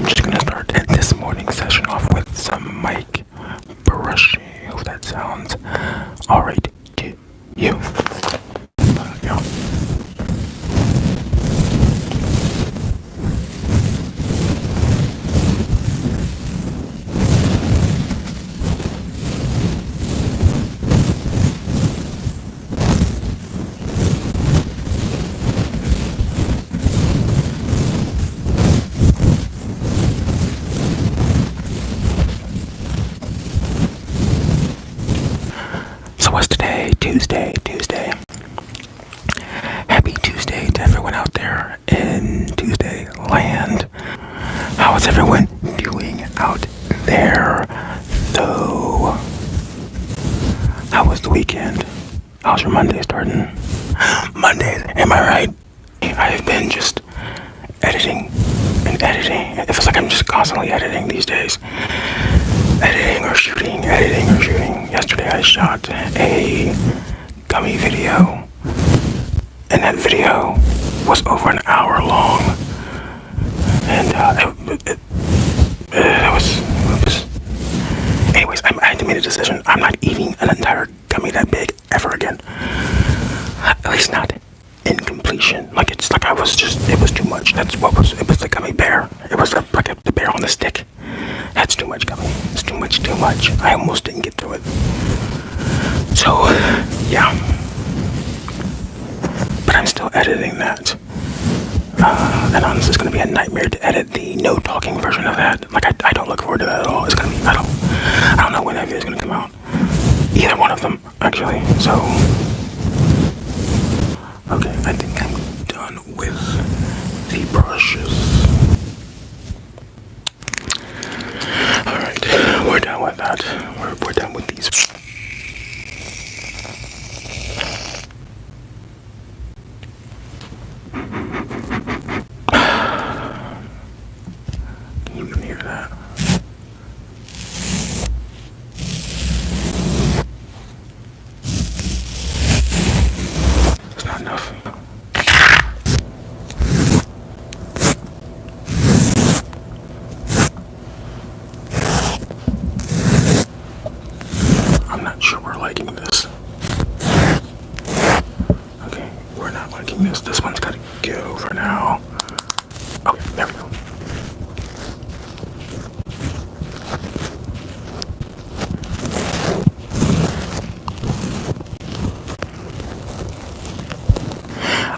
I'm just gonna start this morning session off with some mic brushing. Hope that sounds alright to you. Yeah. So what's today? Tuesday. Happy Tuesday to everyone out there in Tuesday land. How is everyone doing out there, though? How was the weekend? How's your Monday starting? Monday, am I right? I've been just editing and editing. It feels like I'm just constantly editing these days. Editing or shooting. Yesterday I shot a gummy video, and that video was over an hour long. And it was. Anyways, I had to make a decision. I'm not eating an entire gummy that big ever again. At least not in completion. It was too much. It was the gummy bear. It was like the bear on the stick. That's too much gummy. It's too much. I almost didn't get through it. So, yeah. But I'm still editing that. And honestly, it's going to be a nightmare to edit the no talking version of that. Like, I don't look forward to that at all. It's going to be, I don't know when that video is going to come out. Either one of them, actually. So, okay, I think I'm done with the brushes. Alright, we're done with that. We're done with these. Can you even hear that? It's not enough. I'm not sure we're liking this. Okay, we're not liking this. This one's gotta go for now. Okay, there we go.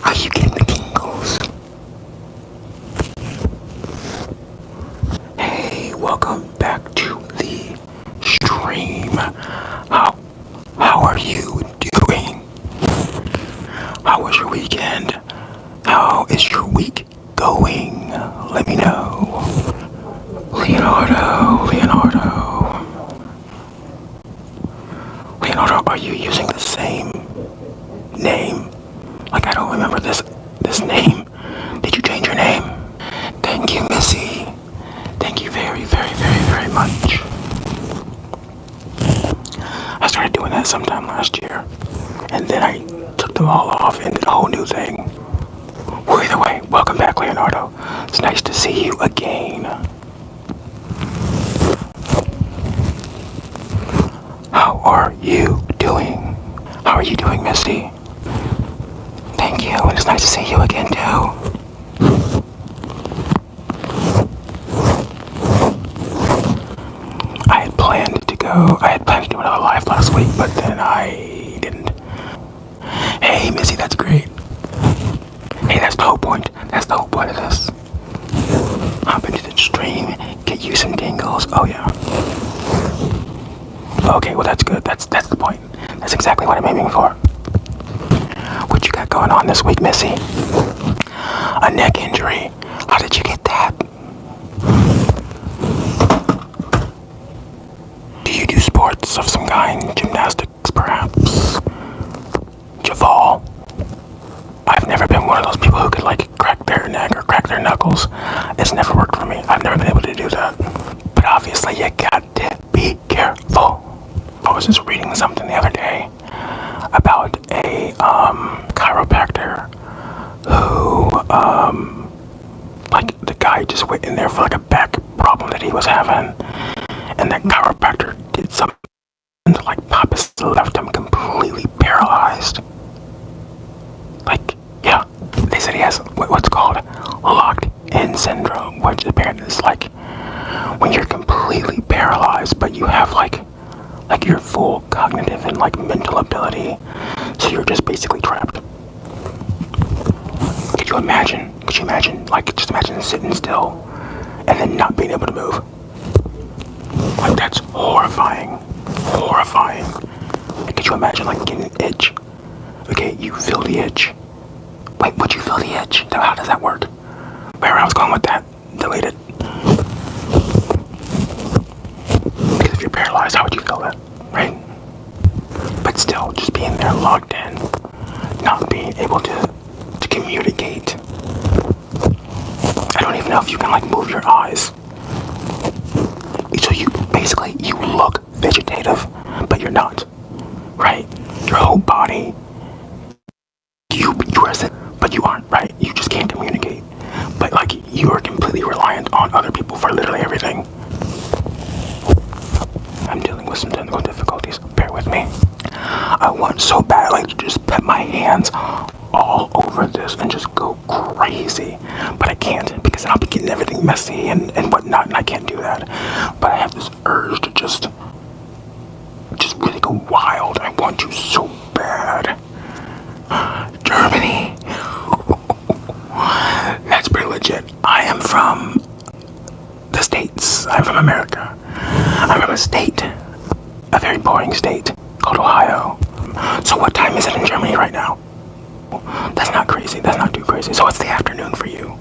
Are you getting the tingles? Hey, welcome back to the stream. How are you doing? How was your weekend? How is your week going? Let me know. Leonardo, are you using the same name? Like, I don't remember this name. Did you change your name? Thank you, Missy. Thank you very, very, very, very much. I started doing that sometime last year, and then I took them all off and did a whole new thing. Well, either way, welcome back, Leonardo. It's nice to see you again. How are you doing? How are you doing, Misty? Thank you, and it's nice to see you again, too. I had planned to do another live last week, but then I didn't. Hey, Missy, that's great. Hey, that's the whole point. That's the whole point of this. Hop into the stream, get you some tingles. Oh, yeah. Okay, well, that's good. That's the point. That's exactly what I'm aiming for. What you got going on this week, Missy? A neck injury. How did you get that? Do you do sports of some kind? Gymnastics, perhaps? Do you fall? I've never been one of those people who could, like, crack their neck or crack their knuckles. It's never worked for me. I've never been able to do that. But obviously, you got to be careful. I was just reading something the other day about a chiropractor who, like, the guy just went in there for like a back was having, and that chiropractor did something to like pop his left him completely paralyzed. Like, yeah, they said he has what's called locked-in syndrome, which apparently is like when you're completely paralyzed, but you have like your full cognitive and like mental ability, so you're just basically trapped. Could you imagine? Like, just imagine sitting still and then not being able to move. Like, that's horrifying. Horrifying. Like, could you imagine like getting an itch? Okay, you feel the itch. Wait, would you feel the itch? Now, how does that work? Where I was going with that? Deleted. Because if you're paralyzed, how would you feel that? Right? But still, just being there locked in, not being able to communicate. I don't even know if you can like move your eyes. So you basically, you look vegetative, but you're not. Right? Your whole body, you are, but you aren't, right? You just can't communicate. But like, you are completely reliant on other people for literally everything. I'm dealing with some technical difficulties. Bear with me. I want so bad, like, to just put my hands all over this and just go crazy. But I can't, because then I'll be getting everything messy and whatnot, and I can't do that. But I have this urge to just really go wild. I want to so bad. Germany. That's pretty legit. I am from the States. I'm from America. I'm from a state, a very boring state called Ohio. So what time is it in Germany right now? That's not crazy. That's not too crazy. So it's the afternoon for you.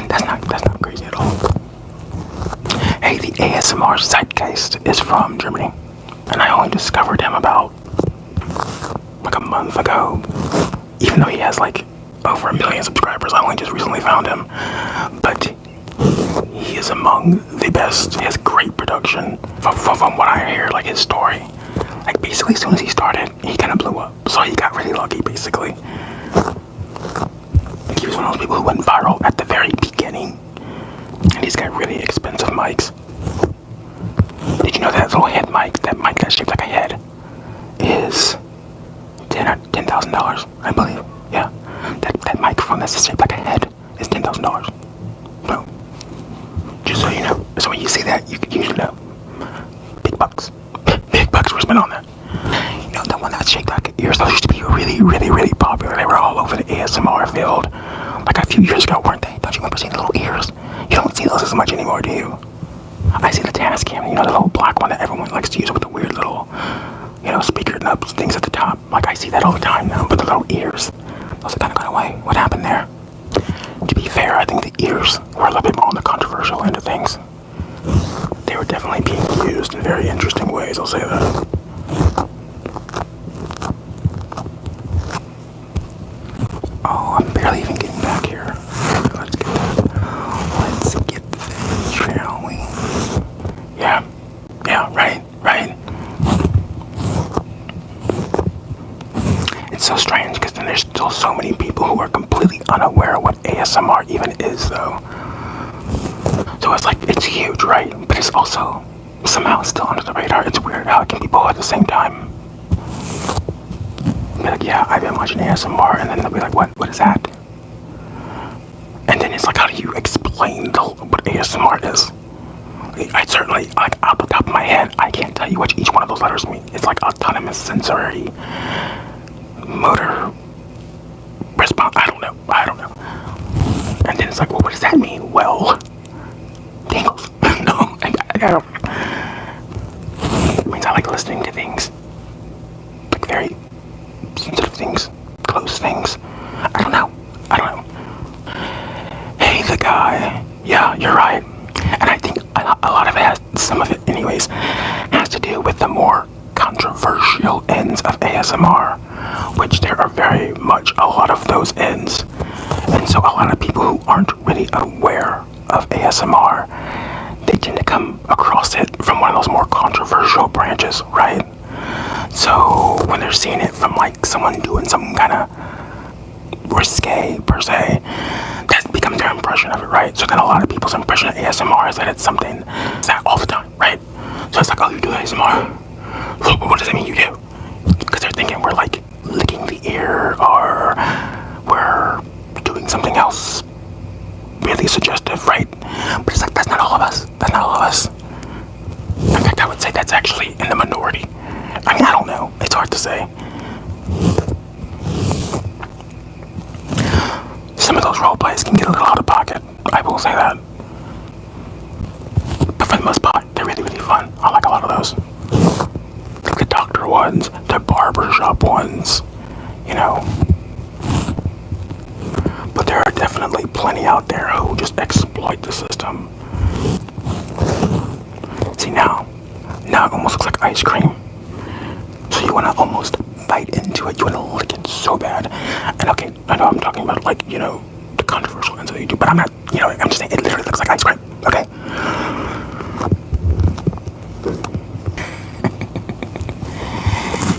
That's not crazy at all. Hey, the ASMR Zeitgeist is from Germany, and I only discovered him about like a month ago. Even though he has like over 1 million subscribers, I only just recently found him. But he is among the best. He has great production. From what I hear, like his story, like basically as soon as he started, he kind of blew up. So he got really lucky, basically. He was one of those people who went viral at the very beginning, and he's got really expensive mics. Did you know that little head mic, that mic that's shaped like a head, is $10,000, I believe. Yeah, that microphone that's shaped like a head is $10,000. No, just so you know. So when you see that, you should know. Big bucks. Big bucks were spent on that. You know, the one that's shaped like ears, those used to be really, really, really popular. They were all over the ASMR field. Like a few years ago, weren't they? Don't you remember seeing the little ears? You don't see those as much anymore, do you? I see the Tascam, you know, the little black one that everyone likes to use with the weird little, you know, speaker nubs, things at the top. Like, I see that all the time now, but the little ears, those have kind of gone away. What happened there? To be fair, I think the ears were a little bit more on the controversial end of things. They were definitely being used in very interesting ways, I'll say that. Oh, I'm barely even getting back here. Let's get that, shall we? Yeah, right. It's so strange because then there's still so many people who are completely unaware of what ASMR even is, though. So it's like, it's huge, right? But it's also somehow still under the radar. It's weird how it can be both at the same time. Be like, yeah, I've been watching ASMR, and then they'll be like, what is that? And then it's like, how do you explain what ASMR is? I certainly, like, off the top of my head, I can't tell you what each one of those letters mean. It's like autonomous sensory motor response. I don't know. And then it's like, well, what does that mean? Well, tingles. No, I don't. It means I like listening to things, like very sensitive things, close things. I don't know. Hey, the guy. Yeah, you're right. And I think a lot of it has, some of it anyways, has to do with the more controversial ends of ASMR, which there are very much a lot of those ends. And so a lot of people who aren't really aware of ASMR, they tend to come across it from one of those more controversial branches, right? So when they're seeing it from like someone doing some kind of risque per se, that becomes their impression of it, right? So then a lot of people's impression of ASMR is that it's something that's that all the time, right? So it's like, oh, you do ASMR? What does that mean you do? Because they're thinking we're like licking the ear or we're doing something else really suggestive, right? But it's like, that's not all of us. That's not all of us. In fact, I would say that's actually in the minority. I mean, I don't know. It's hard to say. Some of those role plays can get a little out of pocket. I will say that. But for the most part, they're really, really fun. I like a lot of those. Like the doctor ones, the barbershop ones, you know. But there are definitely plenty out there who just exploit the system. See now it almost looks like ice cream. So you want to almost bite into it. You want to lick it so bad. And okay, I know I'm talking about like, you know, the controversial ends of YouTube, but I'm not, you know, I'm just saying it literally looks like ice cream. Okay?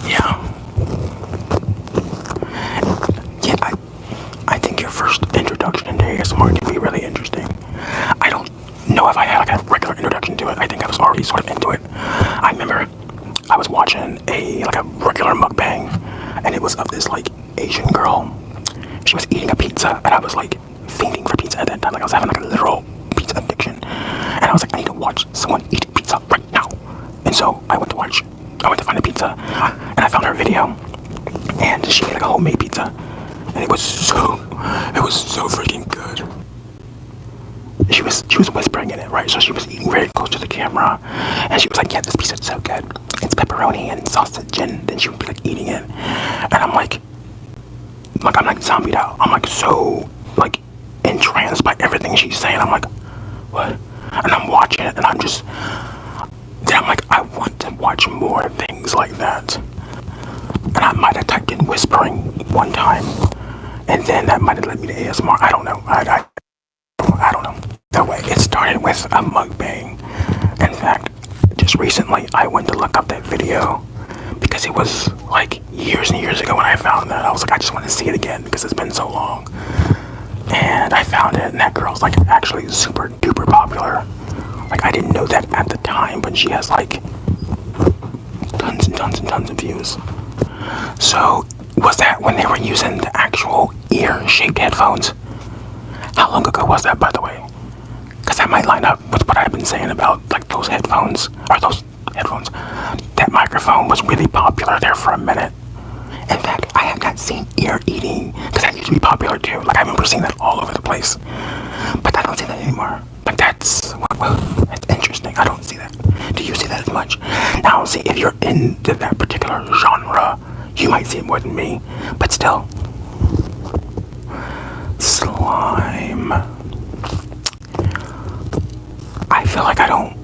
Yeah. Yeah, I think your first introduction into ASMR can be really interesting. I don't know if I had like a regular introduction to it. I think I was already sort of into it. I remember I was watching a regular mukbang, and it was of this like Asian girl. She was eating a pizza, and I was like fainting for pizza at that time. Like I was having like a literal pizza addiction, and I was like, I need to watch someone eat pizza right now. And so I went to find a pizza, and I found her video, and she made like a homemade pizza, and it was so freaking good. She was whispering in it, right? So she was eating very close to the camera, and she was like, yeah, this pizza is so good. It's pepperoni and sausage, and then she would be like eating it, and I'm like zombied out. I'm like so like entranced by everything she's saying. I'm like, what? And I'm watching it, and I'm like, I want to watch more things like that. And I might have typed in whispering one time, and then that might have led me to ASMR. I don't know. I don't know. That way, it started with a mukbang. In fact, just recently, I went to look up that video because it was like years and years ago when I found that. I was like, I just want to see it again because it's been so long. And I found it, and that girl's like actually super duper popular. Like, I didn't know that at the time, but she has like tons and tons and tons of views. So, was that when they were using the actual ear-shaped headphones? How long ago was that, by the way? Because that might line up with what I've been saying about like those headphones. That microphone was really popular there for a minute. In fact, I have not seen ear eating, because that used to be popular too. Like I remember seeing that all over the place. But I don't see that anymore. Like that's interesting. I don't see that. Do you see that as much? Now see, if you're into that particular genre, you might see it more than me. But still. Slime. I feel like I don't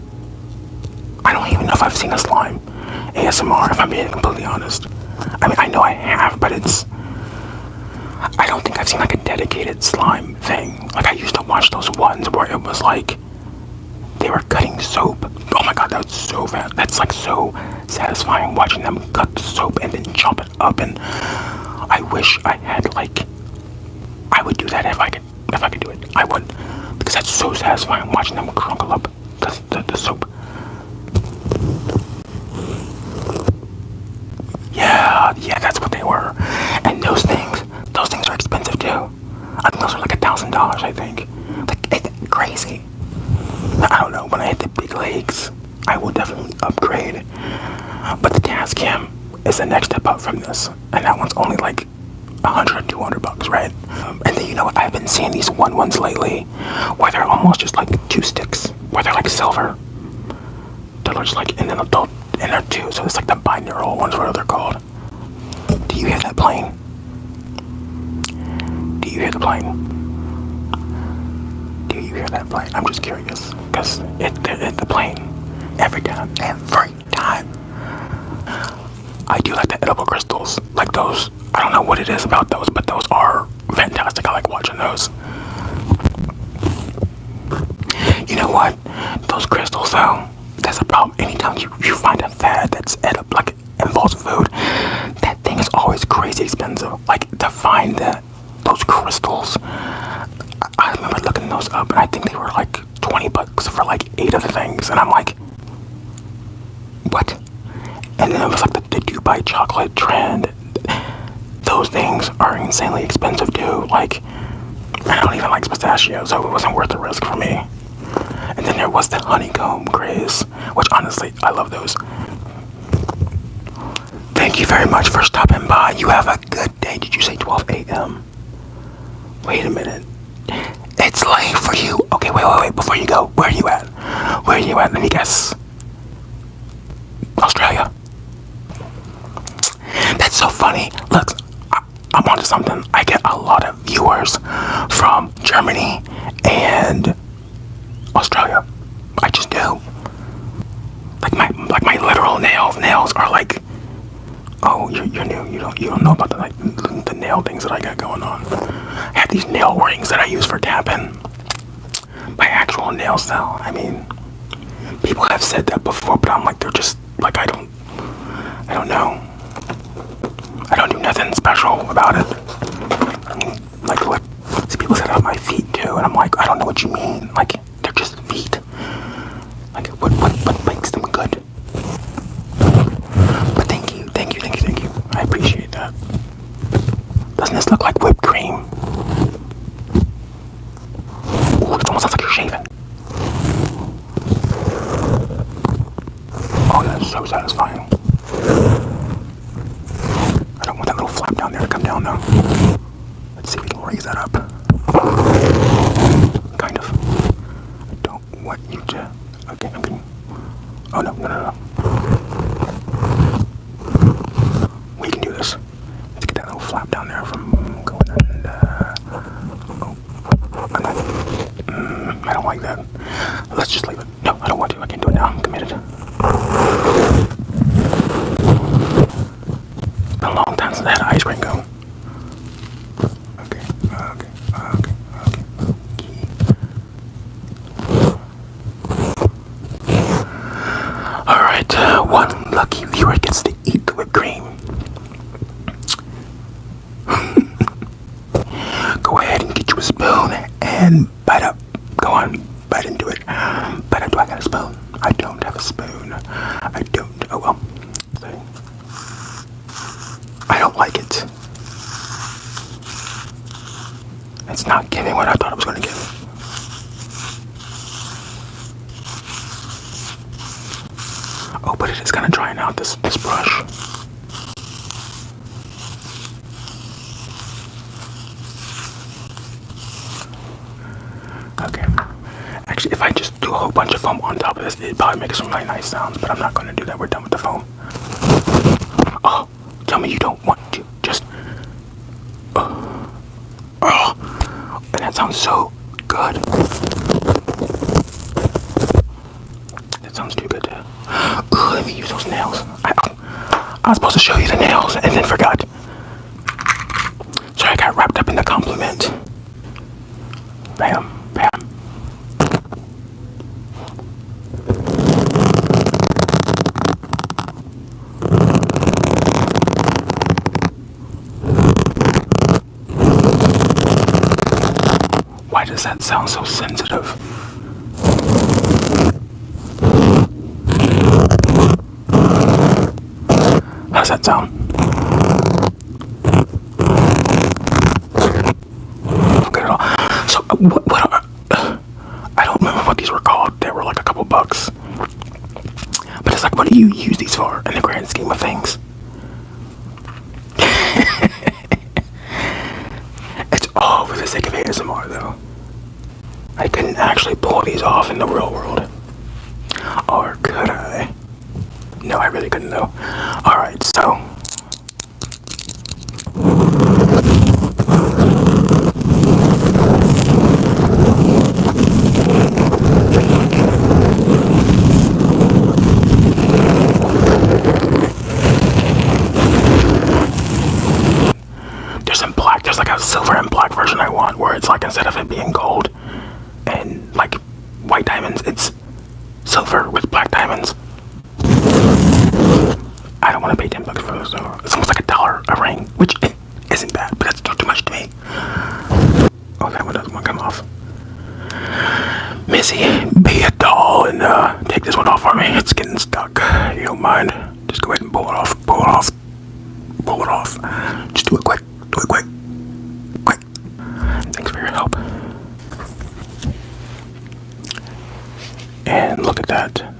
even know if I've seen a slime ASMR, if I'm being completely honest. I mean, I know I have, but I don't think I've seen like a dedicated slime thing. Like I used to watch those ones where it was like they were cutting soap. Oh my god, that was so bad. That's like so satisfying watching them cut the soap and then chop it up. And I wish I had like, I would do that if I could do it. I would, because that's so satisfying watching them crunkle up the soap. Yeah, that's what they were. And those things are expensive too. I think those are like $1,000, I think. Like, it's crazy. I don't know, when I hit the big leagues, I will definitely upgrade. But the Tascam is the next step up from this. And that one's only like $100 or $200, right? And then you know what, I've been seeing these ones lately where they're almost just like two sticks, where they're like silver. They're just like, and then they're two, so it's like the binaural ones, whatever they're called. Do you hear that plane? Do you hear the plane? Do you hear that plane? I'm just curious, because the plane, every time. I do like the edible crystals, like those. I don't know what it is about those, but those are fantastic. I like watching those. You know what? Those crystals, though, that's a problem. Anytime you find a fad that's edible, like involves food, that thing is always crazy expensive. Like to find those crystals, I remember looking those up, and I think they were like $20 for like 8 of the things, and I'm like, what? And then it was like the Dubai chocolate trend. Those things are insanely expensive too. Like, I don't even like pistachios, so it wasn't worth the risk for me. And then there was the honeycomb craze, which honestly, I love those. Thank you very much for stopping by. You have a good day. Did you say 12 a.m.? Wait a minute. It's late for you. Okay, wait. Before you go, where are you at? Where are you at? Let me guess. Australia. That's so funny. Look, I'm onto something. I get a lot of viewers from Germany and Australia. I just do. Like my literal nails are like, oh, you're new. You don't know about the nail things that I got going on. I have these nail rings that I use for tapping. My actual nail style. I mean, people have said that before, but I'm like, they're just like, I don't know. I don't do nothing special about it. I mean, like what? See, people said it on my feet too, and I'm like, I don't know what you mean. Like, they're just feet. Like, what makes them good? But thank you. I appreciate that. Doesn't this look like whipped cream? Ooh, it almost sounds like you're shaving. Oh, that's so satisfying. I don't want that little flap down there to come down though. Let's see if we can raise that up. Kind of. I don't want you to. Okay, I'm getting. Oh no. We can do this. Let's get that little flap down there from going and. Oh, I'm not. I don't like that. Let's just leave it. No, I don't want to. I can't do it now. I'm committed. It's been a long time since I had an ice cream cone. Okay. Alright, one lucky viewer gets to eat the whipped cream. Go ahead and get you a spoon and bite up. Go on, bite into it. Bite up. Do I got a spoon? I don't have a spoon. I don't. Oh well. I don't like it. It's not giving what I thought it was going to give. Oh, but it is kind of drying out this brush. Okay. Actually, if I just do a whole bunch of foam on top of this, it'd probably make some really nice sounds, but I'm not going to do that. We're done with the foam. Oh, tell me you don't want to. Just... and that sounds so good. That sounds too good to... let me use those nails. I was supposed to show you the nails and then forgot. Sorry, I got wrapped up in the compliment. Bam. Why does that sound so sensitive? How's that sound? Good at all. So, what are... I don't remember what these were called. They were like a couple bucks. But it's like, what do you use these for in the grand scheme of things? It's all for the sake of ASMR, though. I couldn't actually pull these off in the real world. Or could I? No, I really couldn't though. Alright, so. There's like a silver and black version I want, where it's like instead of it being gold and like white diamonds, it's silver with black diamonds. I don't want to pay $10 for those though. It's almost like $1 a ring, which isn't bad, but that's not too much to me. Oh, that one doesn't want to come off. this one off for me. It's getting stuck. You don't mind? Just go ahead and pull it off. Pull it off. Pull it off. Just do it quick. Do it quick. Quick. Thanks for your help. And look at that.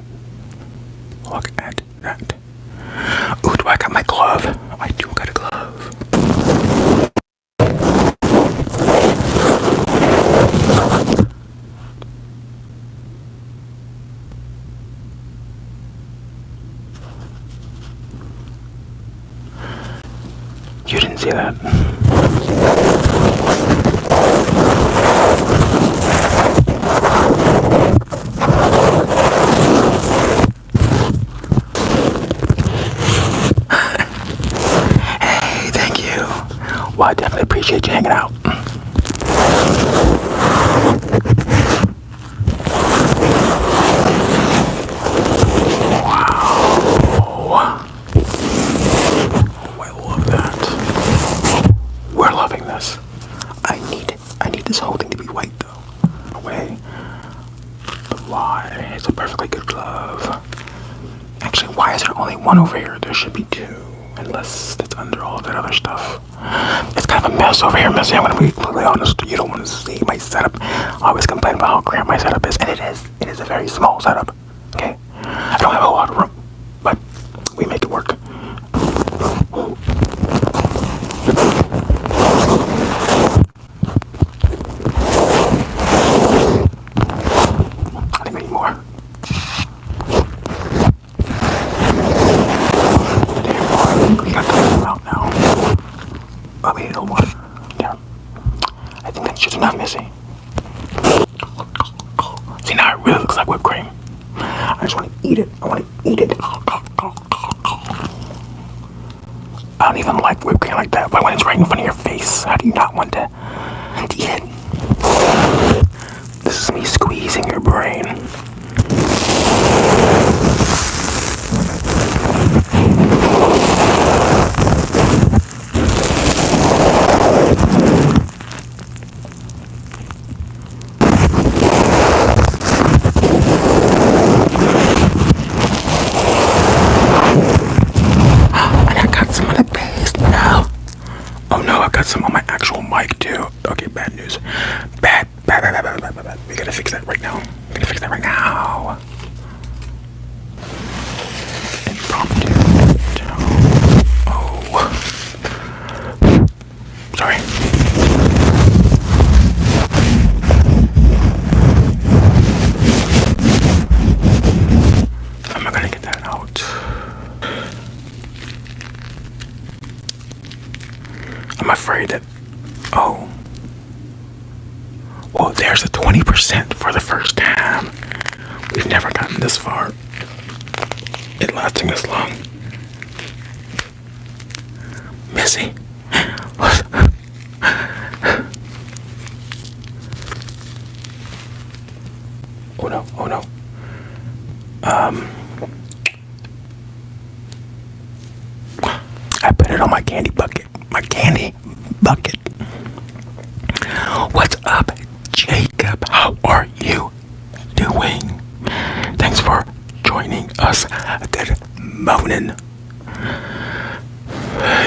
Look at that. Ooh, do I got my glove? I do got a glove. You didn't see that. Hey, thank you. Well, I definitely appreciate you hanging out. I need this whole thing to be white though. Away. But why? It's a perfectly good glove. Actually, why is there only one over here? There should be two. Unless it's under all of that other stuff. It's kind of a mess over here, Missy. I'm gonna be completely honest. You don't want to see my setup. I always complain about how cramped my setup is. And it is. It is a very small setup. Okay? I don't have a lot of room. But we make it work. Not missing. See, now it really looks like whipped cream. I just want to eat it. I want to eat it. I don't even like whipped cream like that, but when it's right in front of your face, how do you not want to eat it? This is me squeezing your brain. Some on my actual mic too. Okay, bad news. Bad. We gotta fix that right now. Impromptu. Oh. Sorry. I'm not gonna get that out. I'm afraid that, oh, well, there's a 20% for the first time. We've never gotten this far. It lasting this long. Missy, what? Oh no. I put it on my candy bucket. What's up, Jacob? How are you doing? Thanks for joining us. Good morning.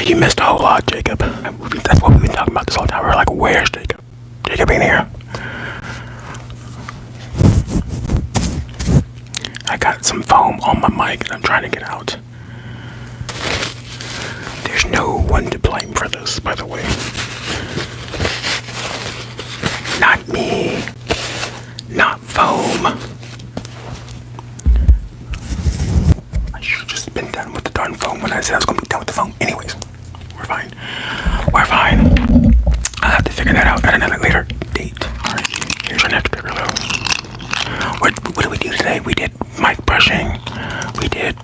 You missed a whole lot, Jacob. That's what we've been talking about this whole time. We're like, where's Jacob? Jacob ain't here. I got some foam on my mic and I'm trying to get out. There's no one to blame for this, by the way. Not me. Not foam. I should have just been done with the darn foam when I said I was going to be done with the foam. Anyways, we're fine. I'll have to figure that out at another later date. Alright, here's our next paper though. What did we do today? We did mic brushing. We did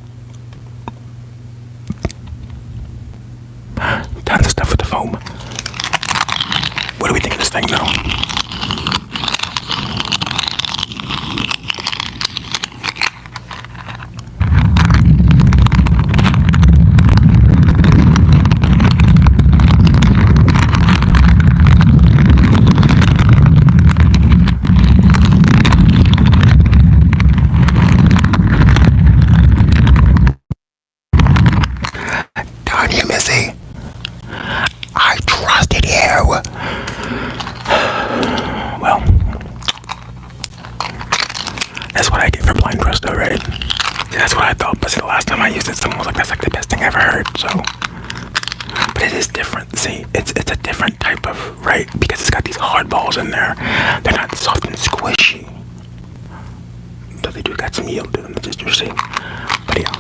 tons of stuff with the foam. What do we think of this thing though? blind trust already. See, that's what I thought, but see, the last time I used it, someone was like, that's like the best thing I ever heard, so. But it is different, see, it's a different type of, right, because it's got these hard balls in there. They're not soft and squishy. So they do got some yield to them, just you see. But yeah.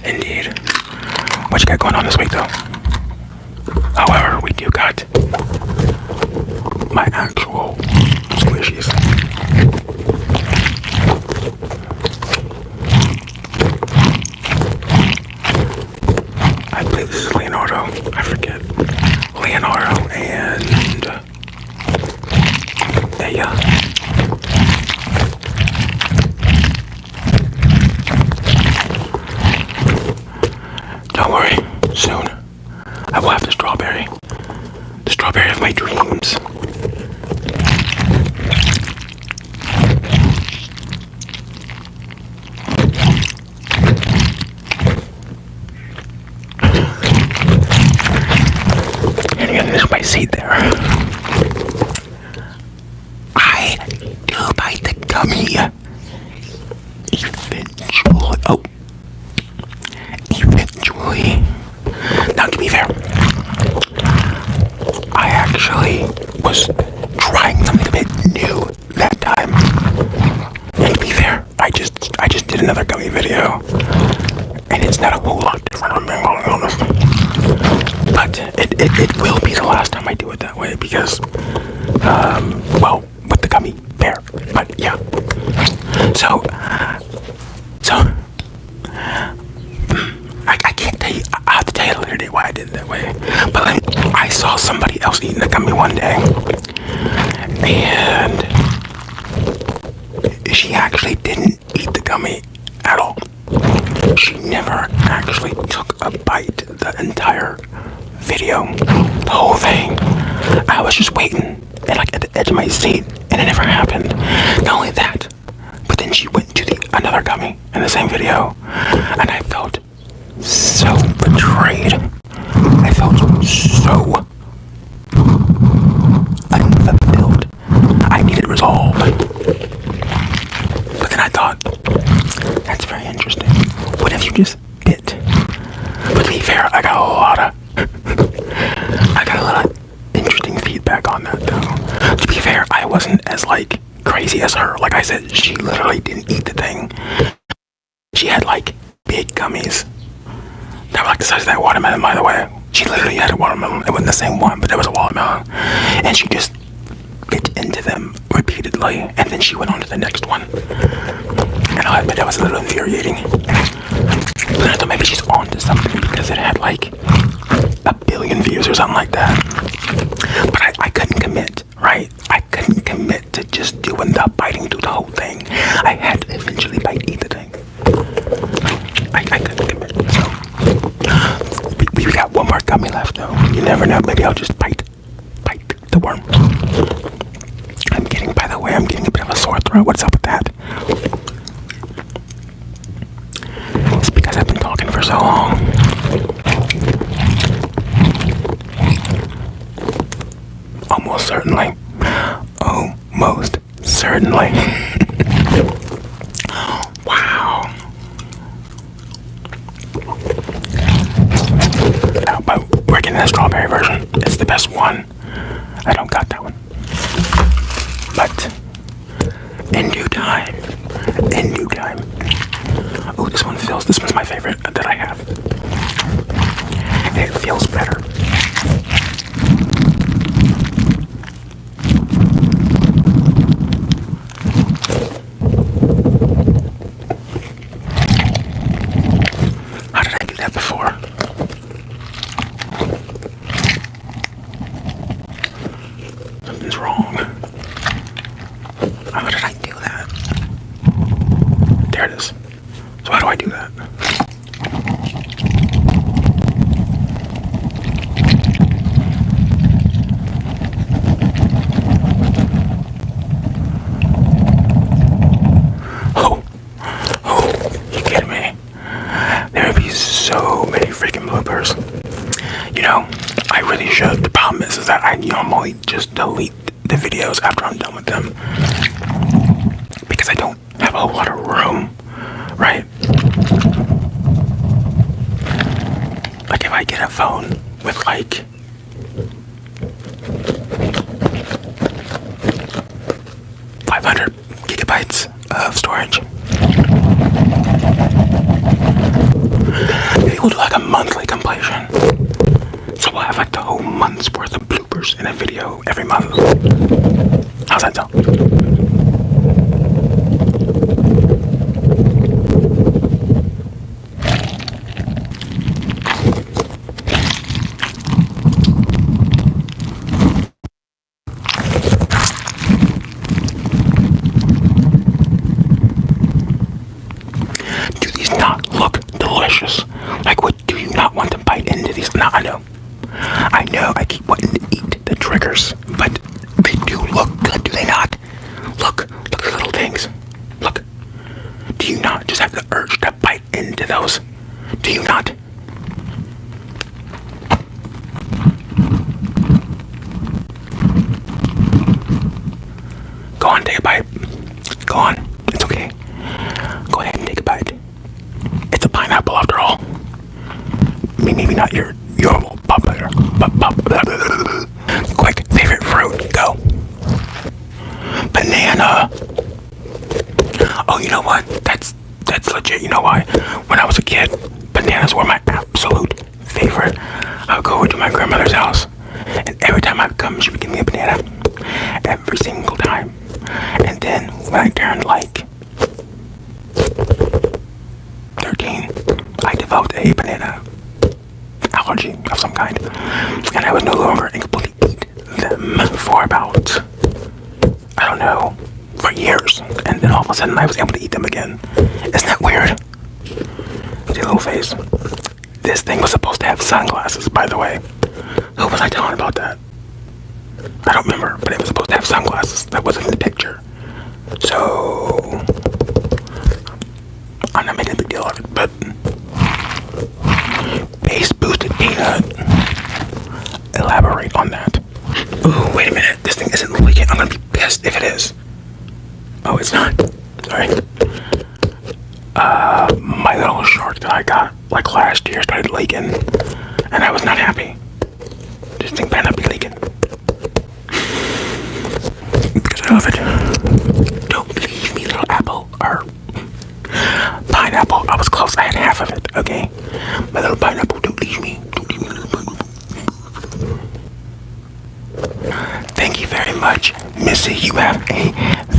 Indeed. What you got going on this week, though? However, we do got my actual squishies. I believe this is Leonardo. I forget. Leonardo and don't worry, soon I will have the strawberry of my dreams. And again, this is my seat there. I do bite the gummy. Eventually. Now, to be fair, I actually was trying something a bit new that time. And to be fair, I just did another gummy video, and it's not a whole lot different, I'm being honest. But it will be the last time I do it that way because, well, with the gummy bear. But yeah. So I can't tell you. I have to tell you later why I did it that way. But like, I saw somebody else eating a gummy one day, and she actually didn't eat the gummy at all. She never actually took a bite the entire video, the whole thing. I was just waiting, and like at the edge of my seat, and it never happened. Not only that, but then she went to another gummy in the same video, and I felt so betrayed. I felt so unfulfilled. I needed resolve. But then I thought, that's very interesting. What if you just bit? But to be fair, I got a lot of interesting feedback on that though. To be fair, I wasn't as like crazy as her. Like I said, she literally didn't eat the thing. She had like big gummies. They were like the size of that watermelon, by the way. She literally had a watermelon. It wasn't the same one, but there was a watermelon. And she just bit into them repeatedly, and then she went on to the next one. And I'll admit that was a little infuriating. But I thought maybe she's on to something because it had like 1 billion views or something like that. But I couldn't commit, right? I couldn't commit to just doing the biting through the whole thing. I had to eventually eat the thing. I couldn't commit, so we got one more gummy left though. You never know, maybe I'll just bite the worm. By the way, I'm getting a bit of a sore throat. What's up with that? It's because I've been talking for so long. Almost certainly. Almost certainly. Wow. But we're getting the strawberry version. It's the best one. I don't got that one. But in due time. Oh, this one's my favorite that I have. It feels better. How did I do that before? Something's wrong. How did I do that? There it is. So how do I do that? Oh, you kidding me? There would be so many freaking bloopers. You know, I really should. The problem is that I normally just delete the videos after I'm done with them. Because I don't have a whole lot of room, right? Like if I get a phone with like 500 gigabytes of storage, maybe we'll do like a monthly completion. So we'll have like the whole month's worth of bloopers in a video every month. How's that sound? Do these not look delicious? Like, what do you not want to bite into these? Now, I know I keep wanting to eat the triggers, but they do look good, do they not? Look at the little things. Look. Do you not just have the urge to bite into those? Do you not? Go on, take a bite. Go on. It's okay. Go ahead and take a bite. It's a pineapple after all. Maybe not your popular, but quick favorite fruit. Go. Banana. Oh, you know what? That's legit. You know why? When I was a kid, bananas were my absolute favorite. I would go over to my grandmother's house, and every time I would come, she would give me a banana. Every single time. And then when I turned like 13, I developed a banana allergy of some kind, and I was no longer able to eat them for about, I don't know, for years. And then all of a sudden I was able to eat them again. Isn't that weird? See a little face. This thing was supposed to have sunglasses, by the way. Who was I telling about that? I don't remember, but it was supposed to have sunglasses. That wasn't in the picture. So I'm not making a big deal of it, but base boosted peanut. Elaborate on that. Ooh, wait a minute. This thing isn't leaking. I'm gonna be pissed if it is. Oh, it's not. Sorry. My little shark that I got like last year started leaking, and I was not happy. This thing better not be leaking. Because I love it. Don't believe me, little apple. Or pineapple. I was close. I had half of it, okay? My little pineapple, don't leave me. Don't leave me, little pineapple. Thank you very much, Missy. You have a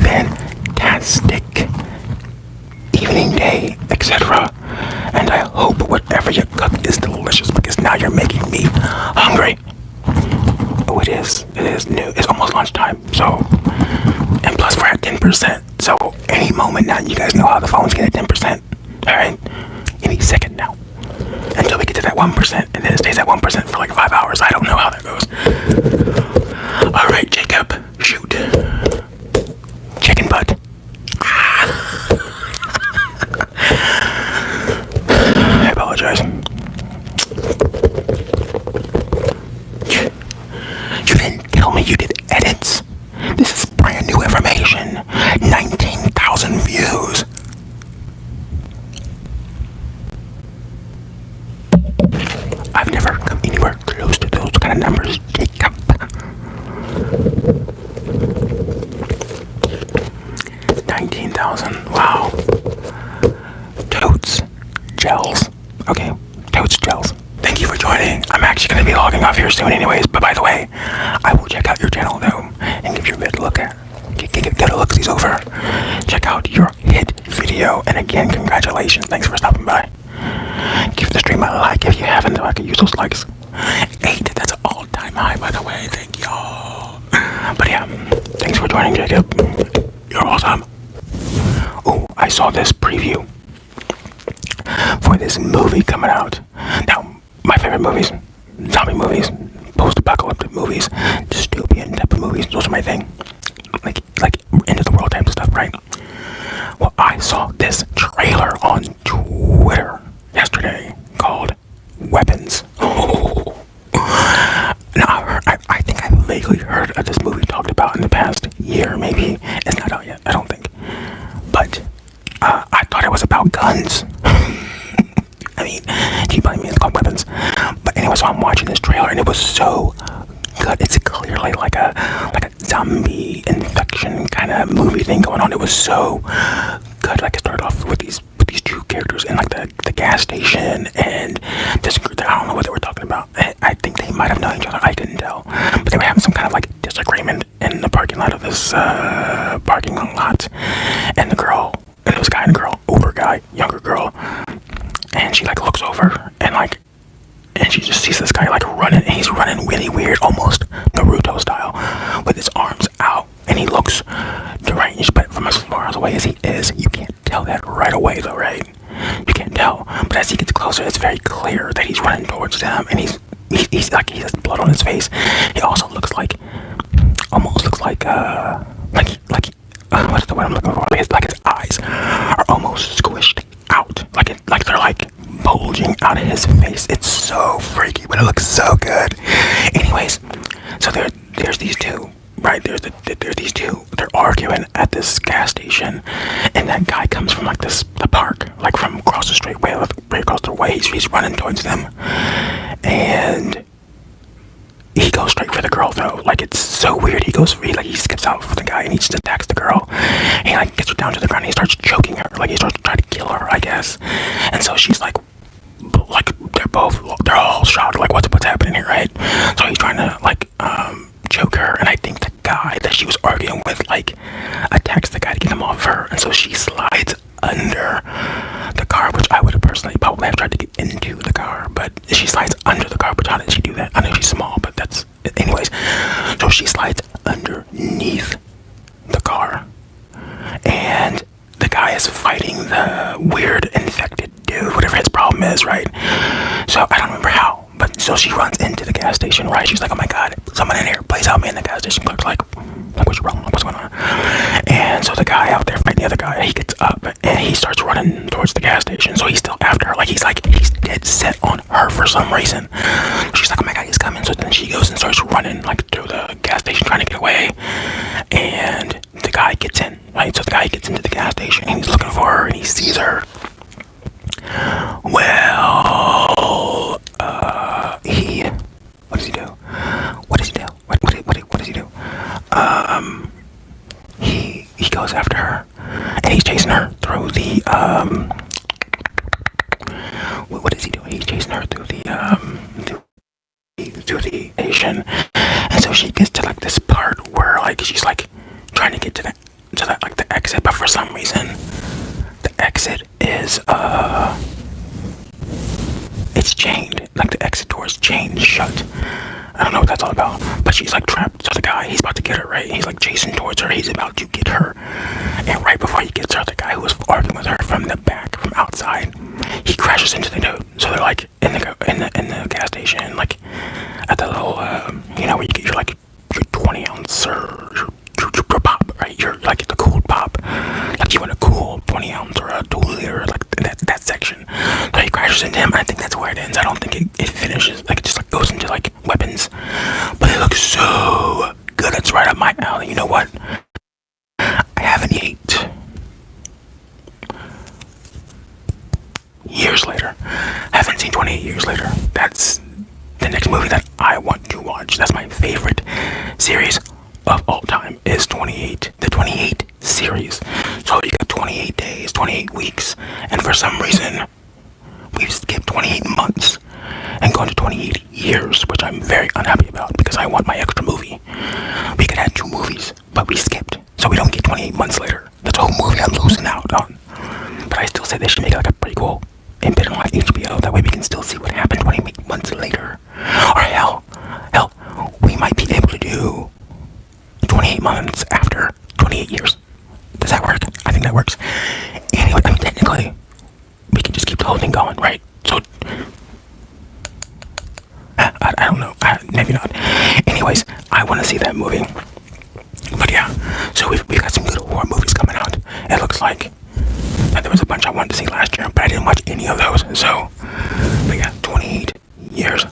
fantastic evening, day, etc. And I hope whatever you cook is delicious, because now you're making me hungry. Oh, it is. It is new. It's almost lunchtime, so. And plus, we're at 10%. So, any moment now, you guys know how the phones get at 10%. Alright? Any second now. Until we get to that 1%, and then it stays at 1% for like 5 hours. I don't know how that goes. Alright, Jacob. Shoot. Chicken butt. I apologize. You didn't tell me you did edits. This is brand new information. 19,000 views. I've never come anywhere close to those kind of numbers, Jacob. 19,000. Wow. Totes. Gels. Okay. Totes gels. Thank you for joining. I'm actually going to be logging off here soon anyways, but by the way, I will check out your channel though and give you a bit look at. Get a look-sies over. Check out your hit video, and again, congratulations. Thanks for stopping by. Give the stream a like if you haven't, so I can use those likes. 8, that's an all-time high, by the way. Thank y'all. But yeah, thanks for joining, Jacob. You're awesome. Oh, I saw this preview for this movie coming out. Now, my favorite movies, zombie movies, post-apocalyptic movies, dystopian type of movies, those are my thing. Like end of the world type of stuff, right? Well, I saw this trailer on Twitter yesterday called Weapons. Oh. Now, I think I vaguely heard of this movie talked about in and it was so good. It's clearly like a zombie infection kind of movie thing going on. It was so good. Like it started off with these two characters in like the gas station, and this group. I don't know what they were talking about. I think they might have known each other. I couldn't tell, but they were having some kind of like disagreement in the parking lot of this parking lot, and the girl. And it was a guy and a girl, older guy, younger girl, and she like looks over and she just sees this guy like running, and he's running really weird, almost Naruto style, with his arms out, and he looks deranged. But from as far away as he is, you can't tell that right away, though, right? You can't tell. But as he gets closer, it's very clear that he's running towards them, and he's like he has blood on his face. He also looks like, almost looks like what is the word I'm looking for? Like his eyes are almost squished out, like they're like bulging out of his face. It's so freaky, but it looks so good. Anyways, so there's these two, right? There's these two. They're arguing at this gas station, and that guy comes from like the park, like from across the street, way across the way. He's running towards them, and he goes straight for the girl though. Like it's so weird. He skips out for the guy and he just attacks the girl. And he like gets her down to the ground and he starts choking her. Like he starts trying to kill her, I guess. And so she's like they're all shocked. Like what's happening here, right? So he's trying to like choke her, and I think the guy that she was arguing with like attacks the guy to get him off her, and so she slides under the car, which I would have personally probably have tried to get into the car, but she slides under the car. But how did she do that? I know she's small, but that's anyways. So she slides underneath the car, and the guy is fighting the weird infected dude, whatever his problem is, right? So I don't remember how, but so she runs into the gas station, right? She's like, oh my god, someone in here, please help me. And the gas station clerk's like what's wrong? What's going on? And so the guy out there fighting the other guy, he gets up and he starts running towards the gas station. So he's still after her, like he's dead set on her for some reason. She's like, oh my god, he's coming. So then she goes and starts running like through the gas station trying to get away, and the guy gets in, right? So the guy gets into the gas station and he's looking for her and he sees her. Well, what does he do? What does he do? What does he do? He goes after her and he's chasing her through the what is he doing? He's chasing her through the station, and so she gets to like this part where like she's like trying to get to that like the exit, but for some reason the exit is it's chained, like the exit door is chained shut. I don't know what that's all about, but she's like trapped. So the guy, he's about to get her, right? He's like chasing towards her. He's about to get her, and right before he gets her, the guy who was arguing with her from the back, from outside, he crashes into the dude. So they're like in the gas station, like at the little where you get your like your 20-ounce or your pop, right? You're like the cool pop, like you want a cool 20-ounce or a 2-liter, like that section. So he crashes into him. I think that's where it ends. I don't think it finishes. Like it just like goes into like weapons, but it looks so good. It's right up my alley. You know what? I haven't ate years later. I haven't seen 28 Years Later. That's the next movie that I want to watch. That's my favorite series of all time is 28, the 28 series. So you got 28 days, 28 weeks, and for some reason we've skipped 28 months and gone to 28 years, which I'm very unhappy about because I want my extra movie. We could have 2 movies, but we skipped, so we don't get 28 months later. That's a whole movie I'm losing out on. But I still say they should make like a prequel and put it on like HBO. That way we can still see what happened 28 months later. Or hell, we might be able to do 28 months after 28 years. Does that work? I think that works. Anyway, I mean, technically, we can just keep the whole thing going, right? So, I don't know. Maybe not. Anyways, I want to see that movie. But yeah, so we've got some good horror movies coming out. It looks like there was a bunch I wanted to see last year, but I didn't watch any of those. So, but yeah, 28 years